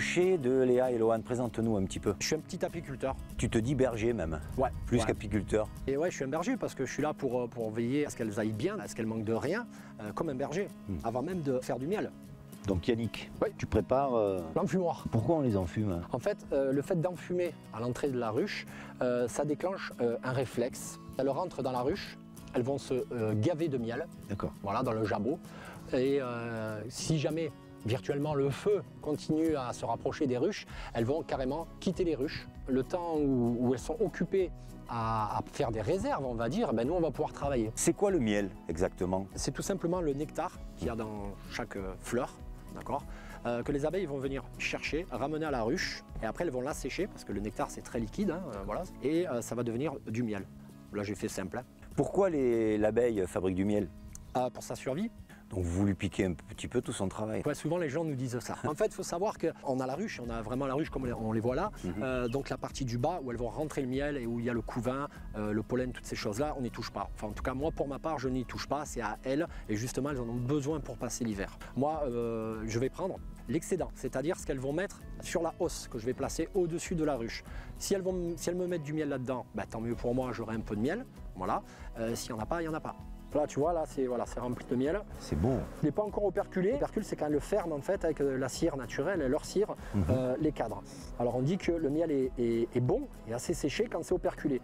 rucher de Léa et Lohan, présente-nous un petit peu. Je suis un petit apiculteur. Tu te dis berger même, Ouais. plus qu'apiculteur. Et ouais, je suis un berger parce que je suis là pour veiller à ce qu'elles aillent bien, à ce qu'elles manquent de rien, comme un berger, avant même de faire du miel. Donc Yannick, Oui. tu prépares... L'enfumoir. Pourquoi on les enfume? En fait, le fait d'enfumer à l'entrée de la ruche, ça déclenche un réflexe. Elles rentrent dans la ruche, elles vont se gaver de miel, D'accord. voilà, dans le jabot. Et si jamais virtuellement le feu continue à se rapprocher des ruches, elles vont carrément quitter les ruches. Le temps où elles sont occupées à faire des réserves, on va dire, ben nous on va pouvoir travailler. C'est quoi le miel exactement? C'est tout simplement le nectar qu'il y a dans chaque fleur, d'accord, que les abeilles vont venir chercher, ramener à la ruche, et après elles vont l'assécher, parce que le nectar c'est très liquide, hein, voilà, et ça va devenir du miel. Là j'ai fait simple. Hein. Pourquoi l'abeille fabrique du miel? Pour sa survie. Donc vous lui piquez un petit peu tout son travail. Ouais, souvent les gens nous disent ça. En fait, il faut savoir qu'on a la ruche, on a vraiment la ruche comme on les voit là. Donc la partie du bas où elles vont rentrer le miel et où il y a le couvain, le pollen, toutes ces choses-là, on n'y touche pas. Enfin, en tout cas, moi, pour ma part, je n'y touche pas. C'est à elles et justement, elles en ont besoin pour passer l'hiver. Moi, je vais prendre l'excédent, c'est-à-dire ce qu'elles vont mettre sur la hausse que je vais placer au-dessus de la ruche. Si elles me mettent du miel là-dedans, bah, tant mieux pour moi, j'aurai un peu de miel. Voilà. S'il n'y en a pas, il n'y en a pas. Là, tu vois, là, c'est rempli de miel. C'est beau. Il n'est pas encore operculé. L'opercule, c'est quand elles le ferment en fait avec la cire naturelle, leur cire, les cadres. Alors, on dit que le miel est bon et assez séché quand c'est operculé.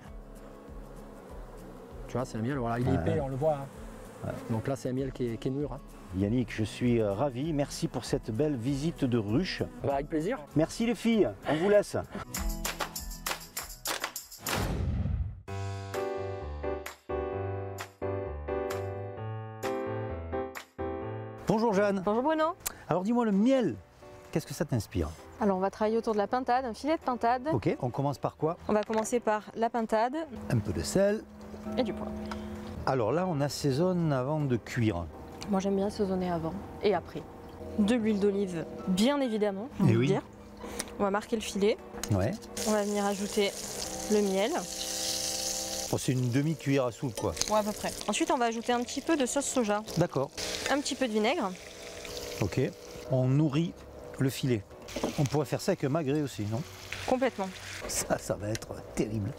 Tu vois, c'est un miel, voilà, il est épais, on le voit. Hein. Ouais. Donc là, c'est un miel qui est mûr. Hein. Yannick, je suis ravi. Merci pour cette belle visite de ruche. Bah, avec plaisir. Merci les filles. On vous laisse. Bonjour Jeanne. Bonjour Bruno. Alors dis-moi, le miel, qu'est-ce que ça t'inspire? Alors on va travailler autour de la pintade, un filet de pintade. Ok, on commence par quoi? On va commencer par la pintade Un peu de sel. et du poivre. Alors là, on assaisonne avant de cuire. Moi j'aime bien assaisonner avant et après. De l'huile d'olive, bien évidemment, Eh oui. dire. On va marquer le filet. Ouais. On va venir ajouter le miel. Bon, c'est une demi-cuillère à soupe quoi. Ouais, à peu près. Ensuite on va ajouter un petit peu de sauce soja, D'accord. un petit peu de vinaigre. Ok. On nourrit le filet. On pourrait faire ça avec un magret aussi, non? Complètement, Ça va être terrible.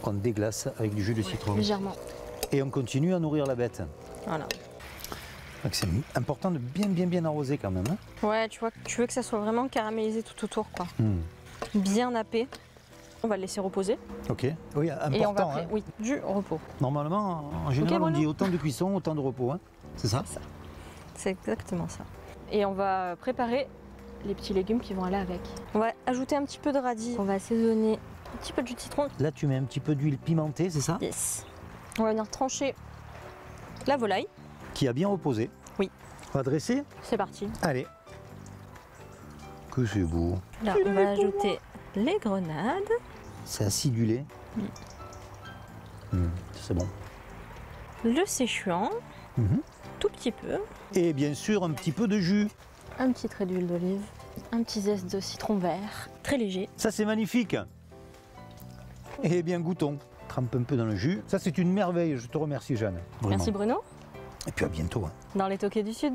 On déglace avec du jus de citron. légèrement. Et on continue à nourrir la bête. Voilà. Donc c'est important de bien arroser quand même. Hein. Ouais, tu vois, tu veux que ça soit vraiment caramélisé tout autour, quoi. Bien nappé. On va le laisser reposer. Ok. Oui, important. Et on va hein. oui, du repos. Normalement, en général, on Bruno. dit autant de cuisson, autant de repos. Hein. C'est ça? C'est ça. C'est exactement ça. Et on va préparer les petits légumes qui vont aller avec. On va ajouter un petit peu de radis. On va assaisonner un petit peu de jus de citron. Là, tu mets un petit peu d'huile pimentée, c'est ça? Yes. On va venir trancher la volaille. Qui a bien reposé. Oui. On va dresser? C'est parti. Allez. Que c'est beau. Là, on va ajouter les grenades. C'est acidulé. C'est bon. Le Szechuan. Tout petit peu. Et bien sûr, un petit peu de jus. Un petit trait d'huile d'olive. Un petit zeste de citron vert. Très léger. Ça, c'est magnifique. Eh bien, goûtons. Trempe un peu dans le jus. Ça, c'est une merveille. Je te remercie, Jeanne. Vraiment. Merci Bruno. Et puis à bientôt. Hein. Dans les toquets du Sud.